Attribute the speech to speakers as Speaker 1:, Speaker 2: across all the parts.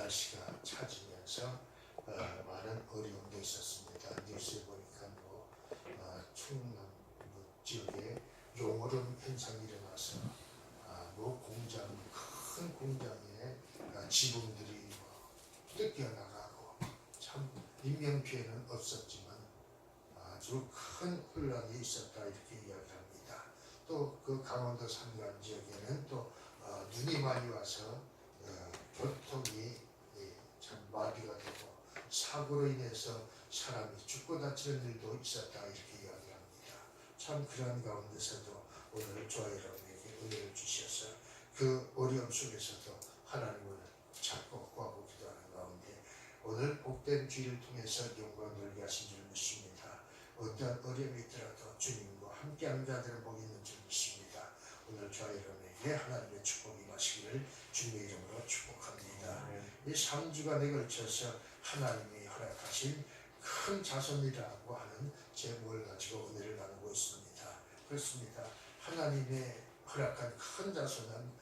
Speaker 1: 날씨가 차지면서 많은 어려움도 있었습니다. 뉴스에 보니까 충남 지역에 용오름 현상이 일어나서 큰 공장에 지붕들이 뜯겨 나가고 참 인명 피해는 없었지만 아주 큰 혼란이 있었다 이렇게 이야기합니다. 또 그 강원도 산간 지역에는 또 눈이 많이 와서 교통이 참 마비가 되고 사고로 인해서 사람이 죽고 다치는 일도 있었다 이렇게 이야기합니다. 참 그러한 가운데서도 오늘 저와 여러분에게 은혜를 주셔서 그 어려움 속에서도 하나님을 찾고 구하고 기도하는 가운데 오늘 복된 주일을 통해서 영광 돌게 하신 줄 믿습니다. 어떤 어려움이 있더라도 주님과 함께하는 자들은 복이 있는 줄 믿습니다. 오늘 저와 여러분에게 하나님의 축복이 임하시기를 주님의 이름으로 축복합니다. 이 3주간에 걸쳐서 하나님이 허락하신 큰 자손이라고 하는 제목을 가지고 은혜를 나누고 있습니다. 그렇습니다. 하나님의 허락한 큰 자손은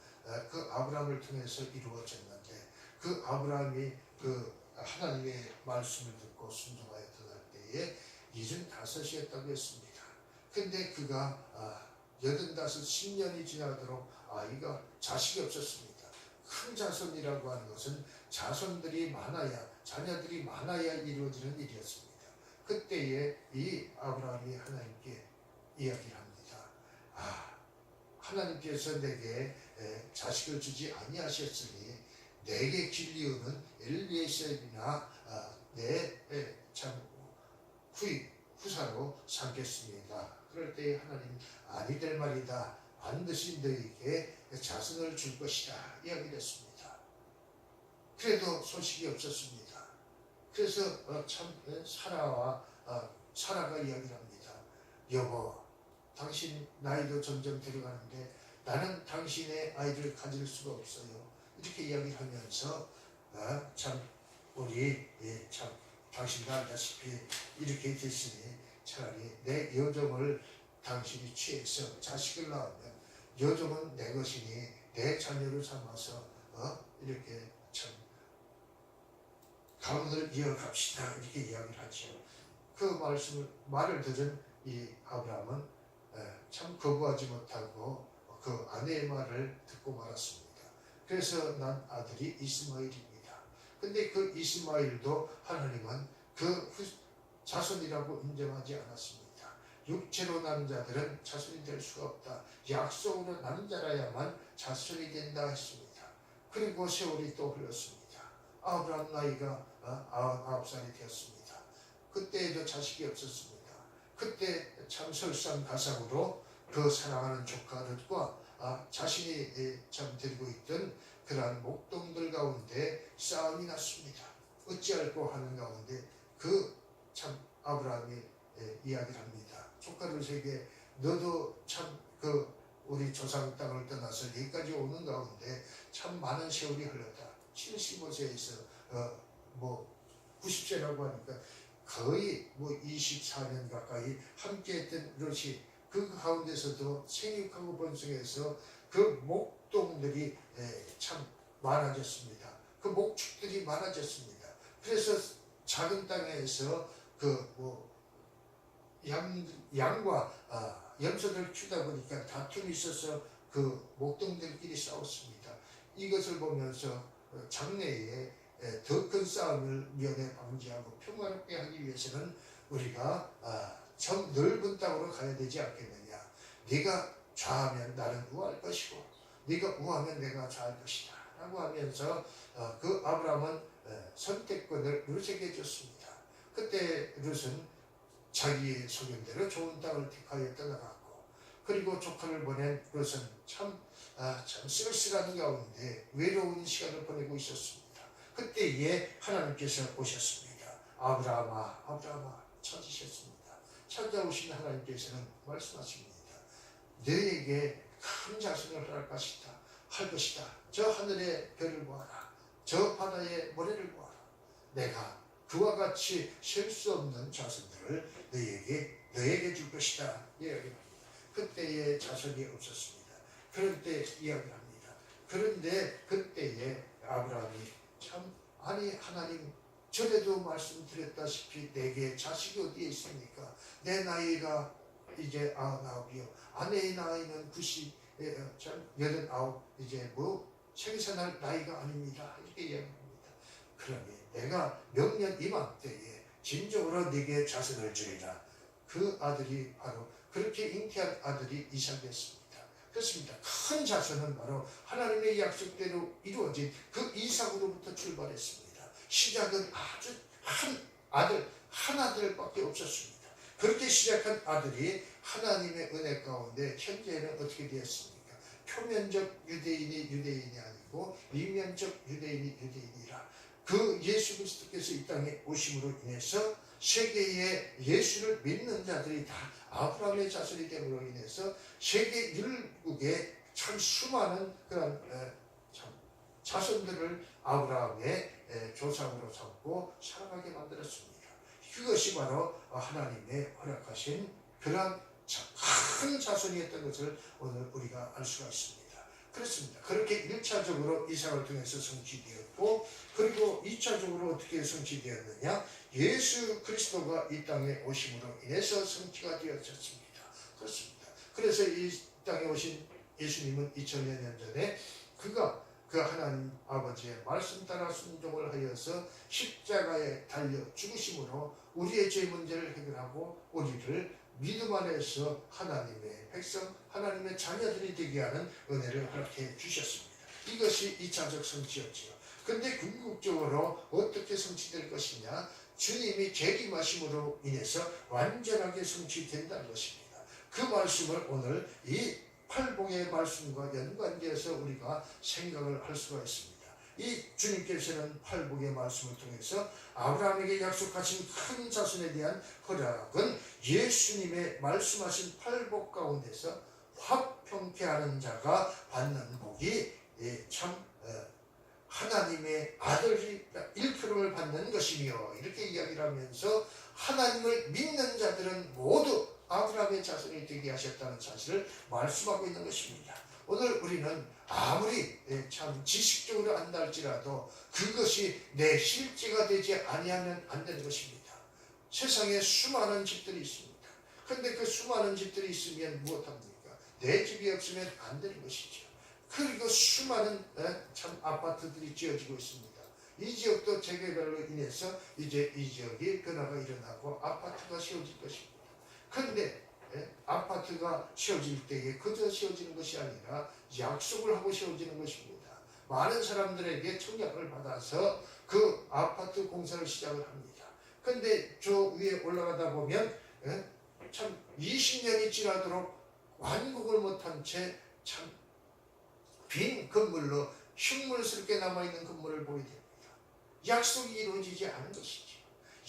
Speaker 1: 그 아브라함을 통해서 이루어졌는데 그 아브라함이 그 하나님의 말씀을 듣고 순종하여 떠날 때에 75이었다고 했습니다. 근데 그가 10년이 지나도록 아이가 자식이 없었습니다. 큰 자손이라고 하는 것은 자손들이 많아야, 자녀들이 많아야 이루어지는 일이었습니다. 그때에 이 아브라함이 하나님께 이야기를 합니다. 하나님께서 내게 자식을 주지 아니하셨으니 내게 길리우는 엘리에셀이나 내 후사로 삼겠습니다. 그럴 때 하나님 아니 될 말이다. 반드시 너에게 자손을 줄 것이다 이야기를 했습니다. 그래도 소식이 없었습니다. 그래서 사라가 이야기를 합니다. 여보, 당신 나이도 점점 들어가는데 나는 당신의 아이를 가질 수가 없어요. 이렇게 이야기를 하면서 당신도 알다시피 이렇게 됐으니 차라리 내 여종을 당신이 취해서 자식을 낳으면 여종은 내 것이니 내 자녀를 삼아서 이렇게 가문을 이어갑시다 이렇게 이야기를 하죠. 그 말을 들은 이 아브라함은 참 거부하지 못하고 그 아내의 말을 듣고 말았습니다. 그래서 난 아들이 이스마엘입니다. 근데 그 이스마엘도 하나님은 그 자손이라고 인정하지 않았습니다. 육체로 난 자들은 자손이 될 수가 없다. 약속으로 난 자라야만 자손이 된다 했습니다. 그리고 세월이 또 흘렀습니다. 아브라함 나이가 99살이 되었습니다. 그때에도 자식이 없었습니다. 그때 참 설상가상으로 그 사랑하는 조카들과 자신이 데리고 있던 그러한 목동들 가운데 싸움이 났습니다. 어찌할꼬 하는 가운데 아브라함이 이야기를 합니다. 조카들에게 너도 우리 조상 땅을 떠나서 여기까지 오는 가운데 참 많은 세월이 흘렀다. 75세에서 90세라고 하니까 거의 24년 가까이 함께했던 롯이 그 가운데서도 생육하고 번성해서 그 목동들이 참 많아졌습니다. 그 목축들이 많아졌습니다. 그래서 작은 땅에서 양과 염소를 키우다 보니까 다툼이 있어서 그 목동들끼리 싸웠습니다. 이것을 보면서 장래에 더 큰 싸움을 미연에 방지하고 평화롭게 하기 위해서는 우리가 저 넓은 땅으로 가야 되지 않겠느냐. 네가 좌하면 나는 우할 것이고 네가 우하면 내가 좌할 것이다 라고 하면서 그 아브라함은 선택권을 룻에게 줬습니다. 그때 룻은 자기의 소견대로 좋은 땅을 택하여 떠나갔고, 그리고 조카를 보낸 룻은 참 쓸쓸한 가운데 외로운 시간을 보내고 있었습니다. 그때에 하나님께서 오셨습니다. 아브라함아, 아브라함아 찾으셨습니다. 찾아오신 하나님께서는 말씀하십니다. 너에게 큰 자손을 할 것이다. 저 하늘의 별을 보아라. 저 바다의 모래를 보아라. 내가 그와 같이 셀 수 없는 자손들을 너에게 줄 것이다. 이야기합니다. 그때에 자손이 없었습니다. 그런 때 이야기합니다. 그런데 그때에 아브라함이 참 아니 하나님, 전에도 말씀드렸다시피 내게 자식이 어디에 있습니까? 내 나이가 이제 99이요, 아내의 나이는 89, 이제 생산할 나이가 아닙니다. 이렇게 이야기합니다. 그러니 내가 명년 이맘때에 진정으로 네게 자손을 주리라. 그 아들이 바로 그렇게 잉태한 아들이 이삭이었습니다. 그렇습니다. 큰 자손은 바로 하나님의 약속대로 이루어진 그 이삭으로부터 출발했습니다. 시작은 아주 한 아들밖에 없었습니다. 그렇게 시작한 아들이 하나님의 은혜 가운데 현재는 어떻게 되었습니까? 표면적 유대인이 아니고 이면적 유대인이라. 그 예수 그리스도께서 이 땅에 오심으로 인해서 세계의 예수를 믿는 자들이 다 아브라함의 자손이 됨으로 인해서 세계 율국에 참 수많은 그런 자손들을 아브라함의 조상으로 삼고 살아가게 만들었습니다. 그것이 바로 하나님의 허락하신 그런 큰 자손이었던 것을 오늘 우리가 알 수가 있습니다. 그렇습니다. 그렇게 1차적으로 이삭을 통해서 성취되었고, 그리고 2차적으로 어떻게 성취되었느냐? 예수 그리스도가 이 땅에 오심으로 인해서 성취가 되었습니다. 그렇습니다. 그래서 이 땅에 오신 예수님은 2000년 전에 그가 그 하나님 아버지의 말씀 따라 순종을 하여서 십자가에 달려 죽으심으로 우리의 죄 문제를 해결하고 우리를 믿음 안에서 하나님의 백성, 하나님의 자녀들이 되게 하는 은혜를 허락해 주셨습니다. 이것이 2차적 성취였지요. 근데 궁극적으로 어떻게 성취될 것이냐? 주님이 재림하심으로 인해서 완전하게 성취된다는 것입니다. 그 말씀을 오늘 이 팔복의 말씀과 연관되어서 우리가 생각을 할 수가 있습니다. 이 주님께서는 팔복의 말씀을 통해서 아브라함에게 약속하신 큰 자손에 대한 허락은 예수님의 말씀하신 팔복 가운데서 화평케 하는 자가 받는 복이 참 하나님의 아들이 일컬음을 받는 것이며, 이렇게 이야기를 하면서 하나님을 믿는 자들은 모두 아브라함의 자손이 되게 하셨다는 사실을 말씀하고 있는 것입니다. 오늘 우리는 아무리 참 지식적으로 안다 할지라도 그것이 내 실제가 되지 아니하면 안 되는 것입니다. 세상에 수많은 집들이 있습니다. 그런데 그 수많은 집들이 있으면 무엇합니까? 내 집이 없으면 안 되는 것이죠. 그리고 수많은 참 아파트들이 지어지고 있습니다. 이 지역도 재개발로 인해서 이제 이 지역이 변화가 일어나고 아파트가 세워질 것입니다. 그런데 아파트가 세워질 때에 그저 세워지는 것이 아니라 약속을 하고 세워지는 것입니다. 많은 사람들에게 청약을 받아서 그 아파트 공사를 시작을 합니다. 그런데 저 위에 올라가다 보면 참 20년이 지나도록 완공을 못한 채 참 빈 건물로 흉물스럽게 남아있는 건물을 보게 됩니다. 약속이 이루어지지 않은 것이죠.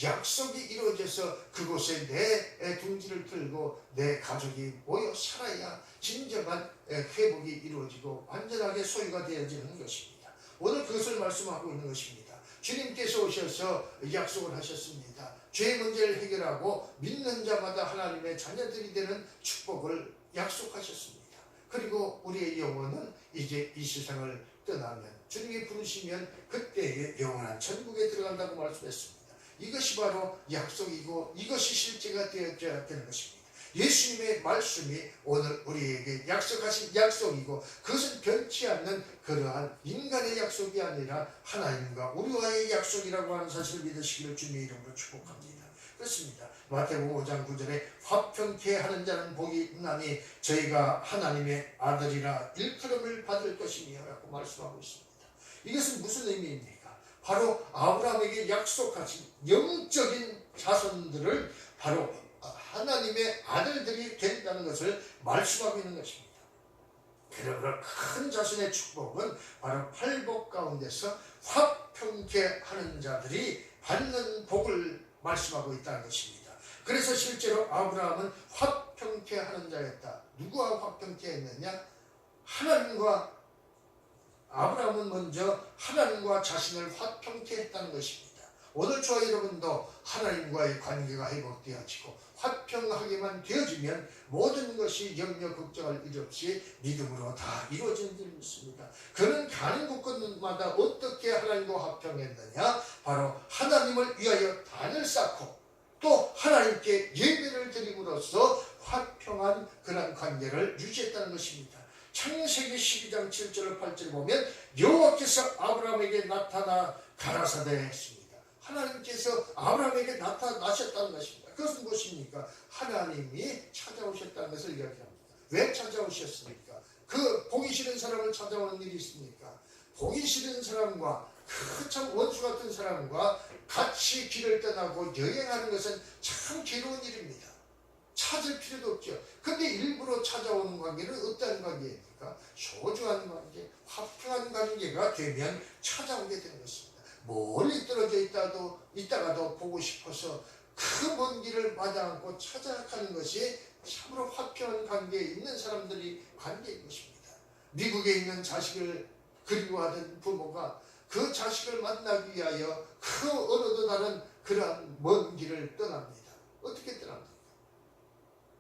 Speaker 1: 약속이 이루어져서 그곳에 내 둥지를 들고 내 가족이 모여 살아야 진정한 회복이 이루어지고 완전하게 소유가 되어지는 것입니다. 오늘 그것을 말씀하고 있는 것입니다. 주님께서 오셔서 약속을 하셨습니다. 죄의 문제를 해결하고 믿는 자마다 하나님의 자녀들이 되는 축복을 약속하셨습니다. 그리고 우리의 영혼은 이제 이 세상을 떠나면, 주님이 부르시면 그때의 영원한 천국에 들어간다고 말씀했습니다. 이것이 바로 약속이고 이것이 실제가 되어져야 되는 것입니다. 예수님의 말씀이 오늘 우리에게 약속하신 약속이고, 그것은 변치 않는 그러한 인간의 약속이 아니라 하나님과 우리와의 약속이라고 하는 사실을 믿으시기를 주님의 이름으로 축복합니다. 그렇습니다. 마태복음 5장 9절에 화평케 하는 자는 복이 있나니 저희가 하나님의 아들이라 일컬음을 받을 것이며 라고 말씀하고 있습니다. 이것은 무슨 의미입니까? 바로 아브라함에게 약속하신 영적인 자손들을 바로 하나님의 아들들이 된다는 것을 말씀하고 있는 것입니다. 그러므로 큰 자손의 축복은 바로 팔복 가운데서 화평케 하는 자들이 받는 복을 말씀하고 있다는 것입니다. 그래서 실제로 아브라함은 화평케 하는 자였다. 누구와 화평케 했느냐? 하나님과, 아브라함은 먼저 하나님과 자신을 화평케 했다는 것입니다. 오늘 저와 여러분도 하나님과의 관계가 회복되어지고 화평하게만 되어지면 모든 것이 염려 걱정할 일 없이 믿음으로 다 이루어진 줄 믿습니다. 그는 가는 곳곳마다 어떻게 하나님과 화평했느냐? 바로 하나님을 위하여 단을 쌓고 또 하나님께 예배를 드림으로써 화평한 그런 관계를 유지했다는 것입니다. 창세기 12장 7절 8절 보면 여호와께서 아브라함에게 나타나 가라사대 했습니다. 하나님께서 아브라함에게 나타나셨다는 것입니다. 그것은 무엇입니까? 하나님이 찾아오셨다는 것을 이야기합니다. 왜 찾아오셨습니까? 그 보기 싫은 사람을 찾아오는 일이 있습니까? 보기 싫은 사람과 그 참 원수 같은 사람과 같이 길을 떠나고 여행하는 것은 참 괴로운 일입니다. 찾을 필요도 없죠. 근데 일부러 찾아오는 관계는 어떤 관계입니까? 소중한 관계, 화평한 관계가 되면 찾아오게 되는 것입니다. 멀리 떨어져 있다가도 보고 싶어서 그 먼 길을 마다 않고 찾아가는 것이 참으로 화평한 관계에 있는 사람들이 관계인 것입니다. 미국에 있는 자식을 그리워하던 부모가 그 자식을 만나기 위하여 그 어느도 다른 그러한 먼 길을 떠납니다. 어떻게 떠납니까?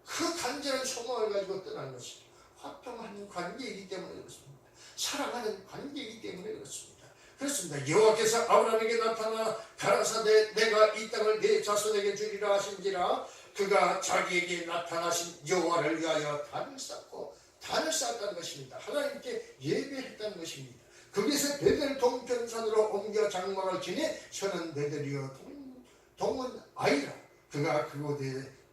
Speaker 1: 그 간절한 소망을 가지고 떠난 것이죠. 화평한 관계이기 때문에 그렇습니다. 사랑하는 관계이기 때문에 그렇습니다. 그렇습니다. 여호와께서 아브라함에게 나타나 가라사대 내가 이 땅을 내 자손에게 주리라 하신지라 그가 자기에게 나타나신 여호와를 위하여 단을 쌓았다는 것입니다. 하나님께 예배했다는 것입니다. 거기서 베델 동편산으로 옮겨 장막을 지니 저는 베델이여 동은 아이라 그가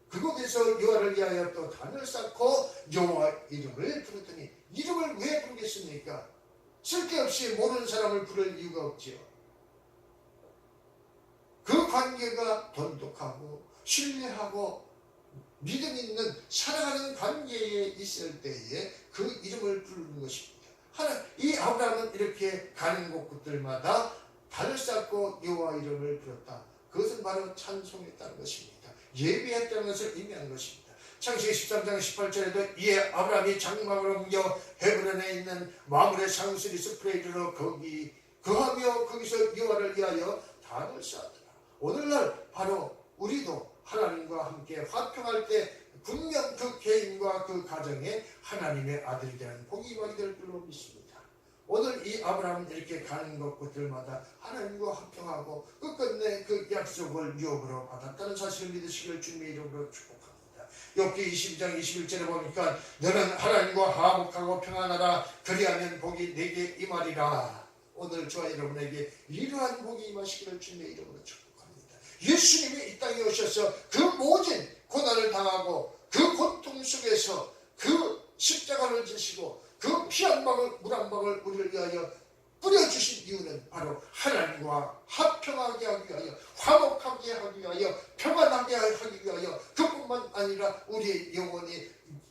Speaker 1: 그곳에서 여호와를 위하여 또 단을 쌓고 여호와 이름을 부르더니 이름을 왜 부르겠습니까? 쓸데없이 모르는 사람을 부를 이유가 없지요. 그 관계가 돈독하고 신뢰하고 믿음 있는 사랑하는 관계에 있을 때에 그 이름을 부르는 것입니다. 이 아브라함은 이렇게 가는 곳들마다 단을 쌓고 여호와 이름을 부렀다. 그것은 바로 찬송했다는 것입니다. 예배했다는 것을 의미하는 것입니다. 창세기 13장 18절에도 이에 아브라함이 장막을 옮겨 헤브론에 있는 마므레 상수리 숲에 이르러 거하며 거기서 여호와를 위하여 단을 쌓았더라. 오늘날 바로 우리도 하나님과 함께 화평할 때 분명 그 개인과 그 가정에 하나님의 아들이 되는 복이 임하게 될 줄로 믿습니다. 오늘 이 아브라함은 이렇게 가는 곳들마다 하나님과 화평하고 끝끝내 그 약속을 유업으로 받았다는 사실을 믿으시길 주님의 이름으로 축복합니다. 욥기 22장 21절에 보니까 너는 하나님과 화목하고 평안하라 그리하면 복이 내게 임하리라. 오늘 저와 여러분에게 이러한 복이 임하시기를 주님의 이름으로 축복합니다. 예수님이 이 땅에 오셔서 그 모진 고난을 당하고 그 고통 속에서 그 십자가를 지시고 그 피 한 방울 물 한 방울 우리를 위하여 뿌려주신 이유는 바로 하나님과 화평하게 하기 위하여 화목하게 하기 위하여 평안하게 하기 위하여 그뿐만 아니라 우리의 영혼이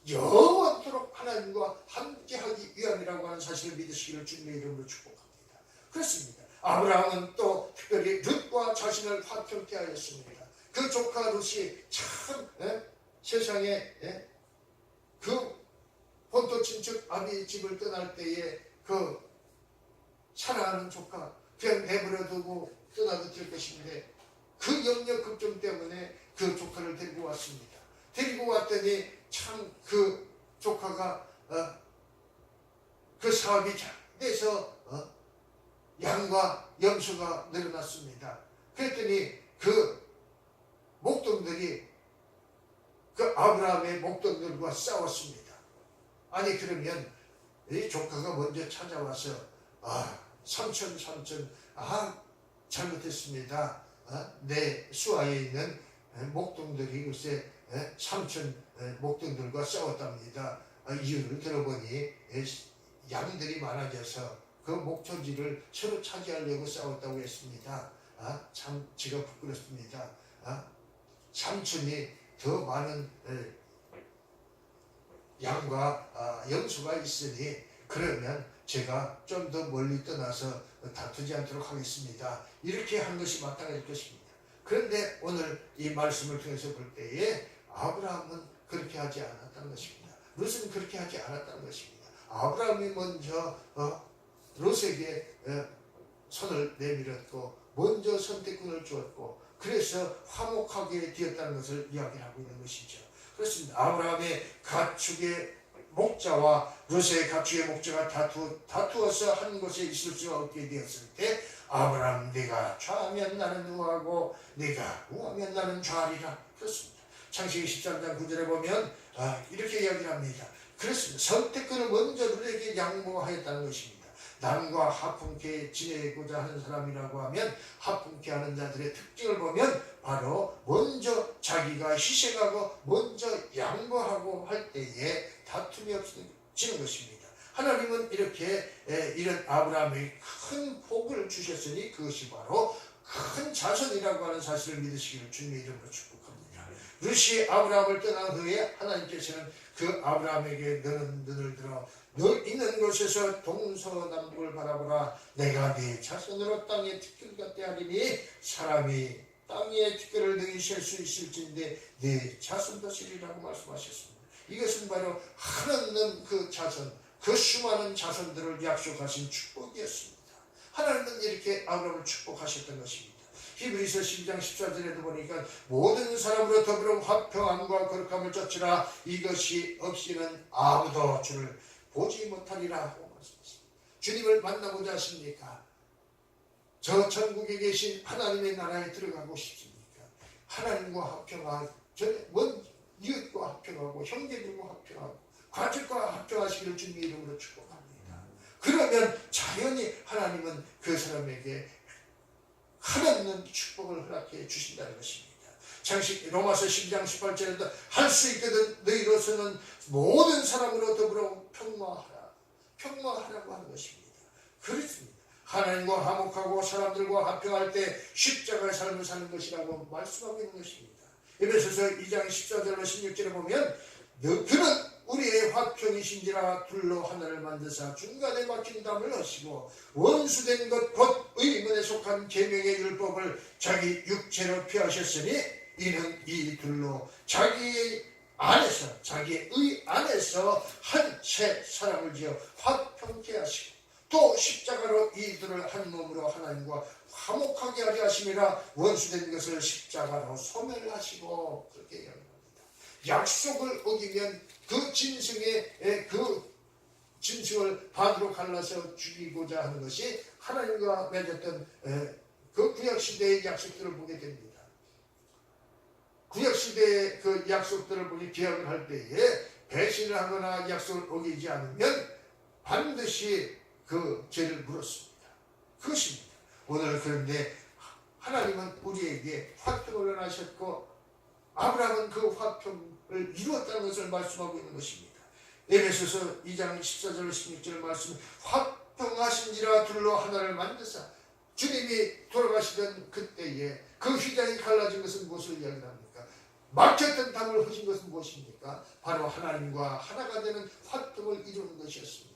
Speaker 1: 영원토록 하나님과 함께하기 위함이라고 하는 사실을 믿으시기를 주님의 이름으로 축복합니다. 그렇습니다. 아브라함은 또 특별히 룻과 자신을 화평케 하였습니다. 그 조카 룻이 참 세상에 그 본토 친척 아비의 집을 떠날 때에 그 사랑하는 조카 그냥 내버려 두고 떠나도 될 것인데 그 염려 걱정 때문에 그 조카를 데리고 왔습니다. 데리고 왔더니 참 그 조카가 그 사업이 잘 돼서 양과 염소가 늘어났습니다. 그랬더니 그 목동들이 그 아브라함의 목동들과 싸웠습니다. 아니 그러면 이 조카가 먼저 찾아와서 삼촌 잘못했습니다. 내 수하에 있는 목동들이 글쎄 삼촌 목동들과 싸웠답니다. 이유를 들어보니 양들이 많아져서 그 목초지를 서로 차지하려고 싸웠다고 했습니다. 참 제가 부끄럽습니다. 삼촌이 더 많은 양과 염소가 있으니 그러면 제가 좀 더 멀리 떠나서 다투지 않도록 하겠습니다. 이렇게 한 것이 마땅할 것입니다. 그런데 오늘 이 말씀을 통해서 볼 때에 아브라함은 그렇게 하지 않았다는 것입니다. 롯은 그렇게 하지 않았다는 것입니다. 아브라함이 먼저 롯에게 손을 내밀었고 먼저 선택권을 주었고 그래서 화목하게 되었다는 것을 이야기하고 있는 것이죠. 그렇습니다. 아브라함의 가축의 목자와 롯의 가축의 목자가 다투어서 한 곳에 있을 수가 없게 되었을 때 아브라함 네가 좌하면 나는 우하고 네가 우하면 나는 좌하리라. 그렇습니다. 창세기 13장 9절에 보면 이렇게 이야기를 합니다. 그렇습니다. 선택권을 먼저 롯에게 양보하였다는 것입니다. 남과 하품케 지내고자 하는 사람이라고 하면 하품케 하는 자들의 특징을 보면 바로 먼저 자기가 희생하고 먼저 양보하고 할 때에 다툼이 없어지는 것입니다. 하나님은 이렇게 이런 아브라함에게 큰 복을 주셨으니 그것이 바로 큰 자손이라고 하는 사실을 믿으시기를 주님의 이름으로 축복합니다. 롯이 아브라함을 떠난 후에 하나님께서는 그 아브라함에게 너는 눈을 들어 너 있는 곳에서 동서남북을 바라보라. 내가 네 자손으로 땅에 티끌 같게 하리니 사람이 땅에 티끌을 능히 셀 수 있을진데 네 자손도 쓰리라고 말씀하셨습니다. 이것은 바로 하나님 그 자손, 그 수많은 자손들을 약속하신 축복이었습니다. 하나님은 이렇게 아브라함을 축복하셨던 것입니다. 히브리서 12장 14절에도 보니까 모든 사람으로 더불어 화평함과 거룩함을 쫓으라. 이것이 없이는 아무도 주를 보지 못하리라 하고 말씀하십니다. 주님을 만나고자 하십니까? 저 천국에 계신 하나님의 나라에 들어가고 싶습니까? 하나님과 화평하고 이웃과 화평하고 형제들과 화평하고 가족과 화평하시기를 주님의 이름으로 축복합니다. 그러면 자연히 하나님은 그 사람에게 하나님은 축복을 허락해 주신다는 것입니다. 로마서 12장 18절에도 할 수 있거든 너희로서는 모든 사람으로 더불어 평화하라고 하는 것입니다. 그렇습니다. 하나님과 화목하고 사람들과 화평할 때 십자가의 삶을 사는 것이라고 말씀하고 있는 것입니다. 에베소서 2장 14절로 16절에 보면 그는 우리의 화평이신지라 둘로 하나를 만드사 중간에 막힌 담을 하시고 원수된 것 곧 의문에 속한 계명의 율법을 자기 육체로 피하셨으니 이는 이 둘로 자기의 의 안에서 한 새 사람을 지어 화평케 하시고 또 십자가로 이 둘을 한 몸으로 하나님과 화목하게 하려 하심이라. 원수된 것을 십자가로 소멸하시고 그렇게 이야기합니다. 약속을 어기면 그 짐승을 반으로 갈라서 죽이고자 하는 것이 하나님과 맺었던 그 구약시대의 약속들을 보게 됩니다. 구약시대의 그 약속들을 보니 계약을 할 때에 배신을 하거나 약속을 어기지 않으면 반드시 그 죄를 물었습니다. 그것입니다. 오늘 그런데 하나님은 우리에게 화평을 원하셨고 아브라함은 그 화평을 이루었다는 것을 말씀하고 있는 것입니다. 에베소서 2장 14절 16절 말씀 화평하신지라 둘로 하나를 만드사. 주님이 돌아가시던 그때에 그 휘장이 갈라진 것은 무엇을 이야기합니까? 막혔던 담을 허신 것은 무엇입니까? 바로 하나님과 하나가 되는 화평을 이루는 것이었습니다.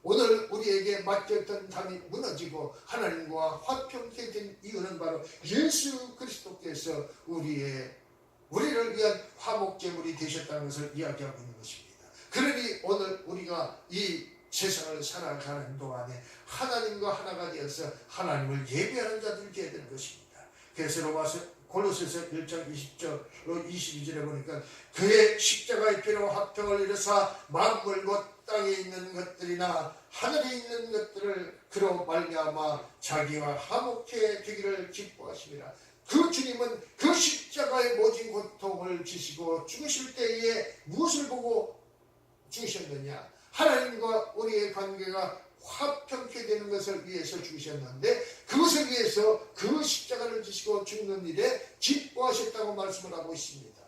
Speaker 1: 오늘 우리에게 막혔던 담이 무너지고 하나님과 화평케 된 이유는 바로 예수 그리스도께서 우리를 위한 화목제물이 되셨다는 것을 이야기하고 있는 것입니다. 그러니 오늘 우리가 이 세상을 살아가는 동안에 하나님과 하나가 되어서 하나님을 예배하는 자들이 되어야 되는 것입니다. 그래서 골로새서 1장 20절로 22절에 보니까 그의 십자가의 피로 화평을 이루사 만물 곧 땅에 있는 것들이나 하늘에 있는 것들을 그로 말미암아 자기와 화목해 되기를 기뻐하심이라. 그 주님은 그 십자가의 모진 고통을 지시고 죽으실 때에 무엇을 보고 죽으셨느냐? 하나님과 우리의 관계가 화평케 되는 것을 위해서 죽으셨는데 그것을 위해서 그 십자가를 지시고 죽는 일에 기뻐하셨다고 말씀을 하고 있습니다.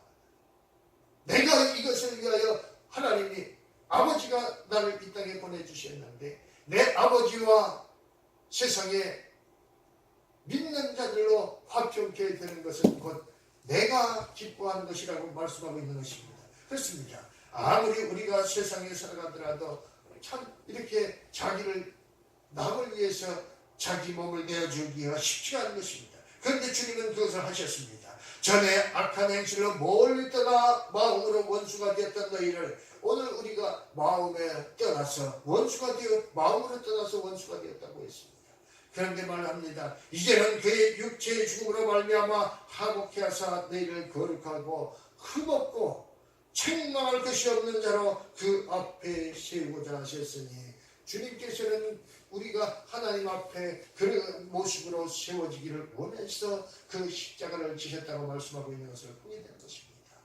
Speaker 1: 내가 이것을 위하여 하나님이 아버지가 나를 이 땅에 보내주셨는데 내 아버지와 세상에 믿는 자들로 화평케 되는 것은 곧 내가 기뻐하는 것이라고 말씀하고 있는 것입니다. 그렇습니다. 아무리 우리가 세상에 살아가더라도 참 이렇게 자기를 남을 위해서 자기 몸을 내어주기가 쉽지가 않은 것입니다. 그런데 주님은 그것을 하셨습니다. 전에 악한 행실로 멀리 떠나 마음으로 원수가 되었던 너희를 오늘 우리가 마음으로 떠나서 원수가 되었다고 했습니다. 그런데 말합니다. 이제는 그의 육체의 죽음으로 말미암아 화목케 하사 너희를 거룩하고 흠없고 책망할 것이 없는 자로 그 앞에 세우고자 하셨으니, 주님께서는 우리가 하나님 앞에 그런 모습으로 세워지기를 원해서 그 십자가를 지셨다고 말씀하고 있는 것을 보게 되는 것입니다.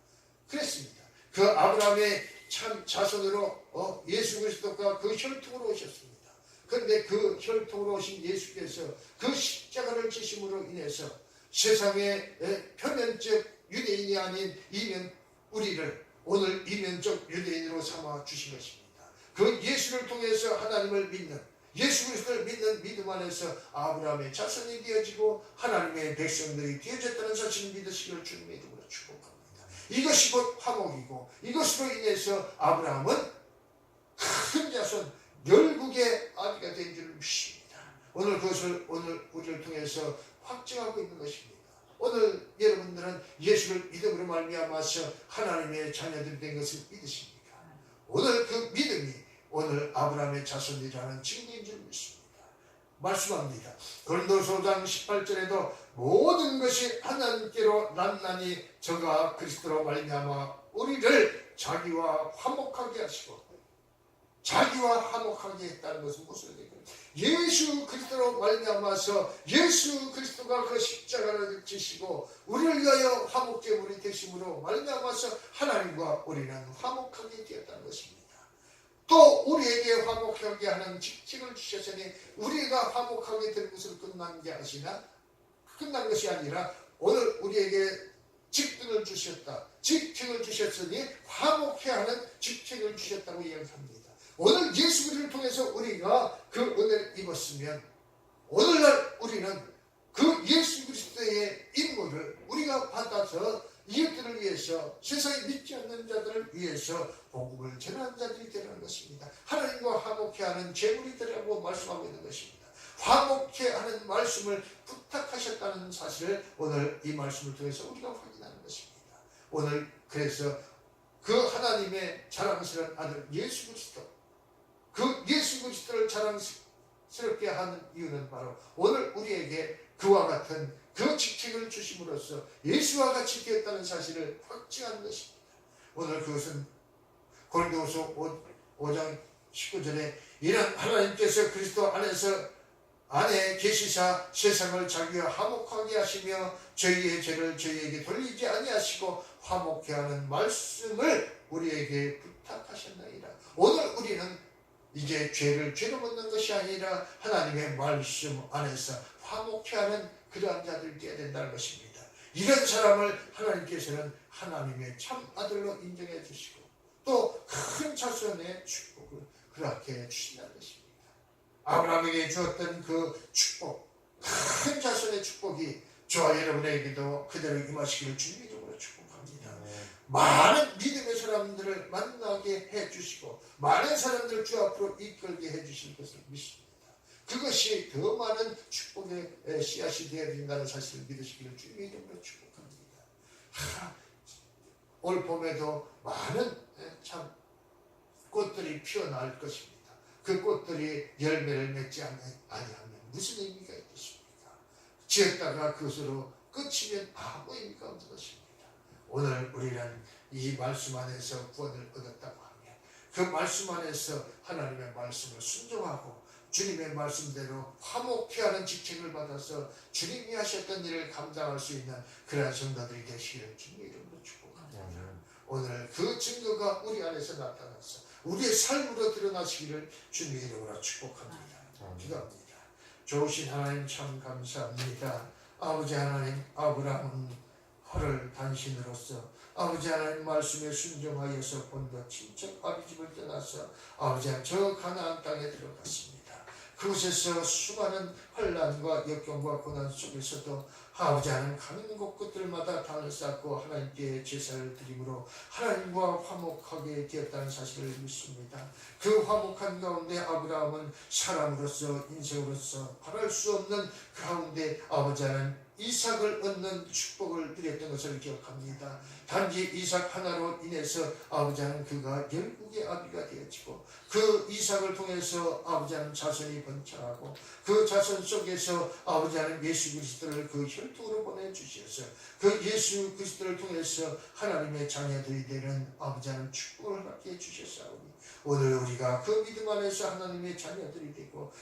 Speaker 1: 그랬습니다. 그 아브라함의 참 자손으로 예수 그리스도가 그 혈통으로 오셨습니다. 그런데 그 혈통으로 오신 예수께서 그 십자가를 지심으로 인해서 세상의 표면적 유대인이 아닌 이면 우리를 오늘 이면적 유대인으로 삼아 주신 것입니다. 그 예수를 통해서 하나님을 믿는, 예수 그리스도를 믿는 믿음 안에서 아브라함의 자손이 되어지고 하나님의 백성들이 되어졌다는 사실을 믿으시기를 주님의 이름으로 축복합니다. 이것이 곧 화목이고, 이것으로 인해서 아브라함은 큰 자손 열국의 아비가 된 줄 믿습니다. 오늘 그것을 오늘 우리를 통해서 확증하고 있는 것입니다. 오늘 여러분들은 예수를 믿음으로 말미암아서 하나님의 자녀들이 된 것을 믿으십니까? 오늘 그 믿음이 오늘 아브라함의 자손이라는 증거인 줄 믿습니다. 말씀합니다. 고린도서 5장 18절에도 모든 것이 하나님께로 났나니 저가 그리스도로 말미암아 우리를 자기와 화목하게 하시고, 자기와 화목하게 했다는 것은 무슨 얘기입니까? 예수 그리스도로 말미암아서 예수 그리스도가 그 십자가를 지시고 우리를 위하여 화목제물이 되심으로 말미암아서 하나님과 우리는 화목하게 되었다는 것입니다. 또 우리에게 화목하게 하는 직책을 주셨으니 우리가 화목하게 될 것으로 끝난 것이 아니라 오늘 우리에게 직분을 주셨다. 직책을 주셨으니 화목해 하는 직책을 주셨다고 이야기합니다. 오늘 예수 그리스도를 통해서 우리가 그 은혜를 입었으면 오늘날 우리는 그 예수 그리스도의 인물을 우리가 받아서 이웃들을 위해서, 세상에 믿지 않는 자들을 위해서 복음을 전하는 자들이 되는 것입니다. 하나님과 화목해 하는 제물이 되라고 말씀하고 있는 것입니다. 화목해 하는 말씀을 부탁하셨다는 사실을 오늘 이 말씀을 통해서 우리가 확인하는 것입니다. 오늘 그래서 그 하나님의 자랑스러운 아들 예수 그리스도, 그 예수 그리스도를 자랑스럽게 하는 이유는 바로 오늘 우리에게 그와 같은 그 직책을 주심으로써 예수와 같이 되었다는 사실을 확증하는 것입니다. 오늘 그것은 고린도후서 5장 19절에 이는 하나님께서 그리스도 안에 계시사 세상을 자기와 화목하게 하시며 저희의 죄를 저희에게 돌리지 아니하시고 화목케 하는 말씀을 우리에게 부탁하셨나이다. 오늘 우리는 이제 죄를 죄로 묻는 것이 아니라 하나님의 말씀 안에서 화목케 하는 그러한 자들이 되어야 된다는 것입니다. 이런 사람을 하나님께서는 하나님의 참 아들로 인정해 주시고 또 큰 자손의 축복을 그렇게 주신다는 것입니다. 아브라함에게 주었던 그 축복, 큰 자손의 축복이 저와 여러분에게도 그대로 임하시기를 주님의 이름으로 축복합니다. 많은 믿음의 사람들을 만나게 해주시고 많은 사람들을 주 앞으로 이끌게 해주실 것을 믿습니다. 그것이 더 많은 축복의 씨앗이 되어야 된다는 사실을 믿으시기를 주님의 이름으로 축복합니다. 올 봄에도 많은 참 꽃들이 피어날 것입니다. 그 꽃들이 열매를 맺지 아니하면 무슨 의미가 있겠습니까? 지었다가 그것으로 끝이면 아무 의미가 없는 것입니다. 오늘 우리는 이 말씀 안에서 구원을 얻었다고 하면 그 말씀 안에서 하나님의 말씀을 순종하고 주님의 말씀대로 화목케 하는 직책을 받아서 주님이 하셨던 일을 감당할 수 있는 그러한 성도들이 되시기를 주님의 이름으로 축복합니다. 오늘 그 증거가 우리 안에서 나타나서 우리의 삶으로 드러나시기를 주님의 이름으로 축복합니다. 기도합니다. 좋으신 하나님 참 감사합니다. 아버지 하나님, 아브라함은 허를 단신으로서 아버지 하나님 말씀에 순종하여서 본토 친척 아비집을 떠나서 아버지 하나님 저 가나안 땅에 들어갔습니다. 그곳에서 수많은 환난과 역경과 고난 속에서도 아버지 하나님 가는 곳곳들마다 당을 쌓고 하나님께 제사를 드림으로 하나님과 화목하게 되었다는 사실을 믿습니다. 그 화목한 가운데 아브라함은 사람으로서 인생으로서 바랄 수 없는 가운데 아버지 하나님 이삭을 얻는 축복을 드렸던 것을 기억합니다. 단지 이삭 하나로 인해서 아버지 하나님 그가 열국의 아비가 되어지고 그 이삭을 통해서 아버지 하나님 자손이 번창하고 그 자손 속에서 아버지 하나님 예수 그리스도를 그 혈통으로 보내주셔서 그 예수 그리스도를 통해서 하나님의 자녀들이 되는 아버지 하나님 축복을 받게 해주셨사오니 오늘 우리가 그 믿음 안에서 하나님의 자녀들이 되고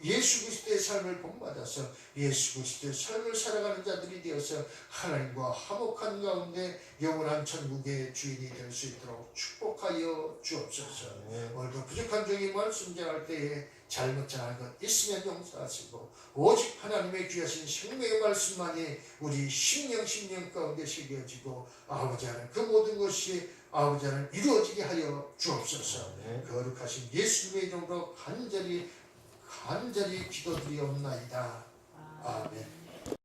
Speaker 1: 예수 그리스도의 삶을 본받아서 예수 그리스도의 삶을 살아가는 자들이 되어서 하나님과 화목한 가운데 영원한 천국의 주인이 될 수 있도록 축복하여 주옵소서. 오늘도 부족한 종이 말씀 전할 때에 잘못 전한 것 있으면 용서하시고 오직 하나님의 귀하신 생명의 말씀만이 우리 심령 가운데 새겨지고 아버지 하나님 그 모든 것이 아버지 하나님 이루어지게 하여 주옵소서. 거룩하신 예수님의 이름으로 간절히 기도드리옵나이다. 아멘.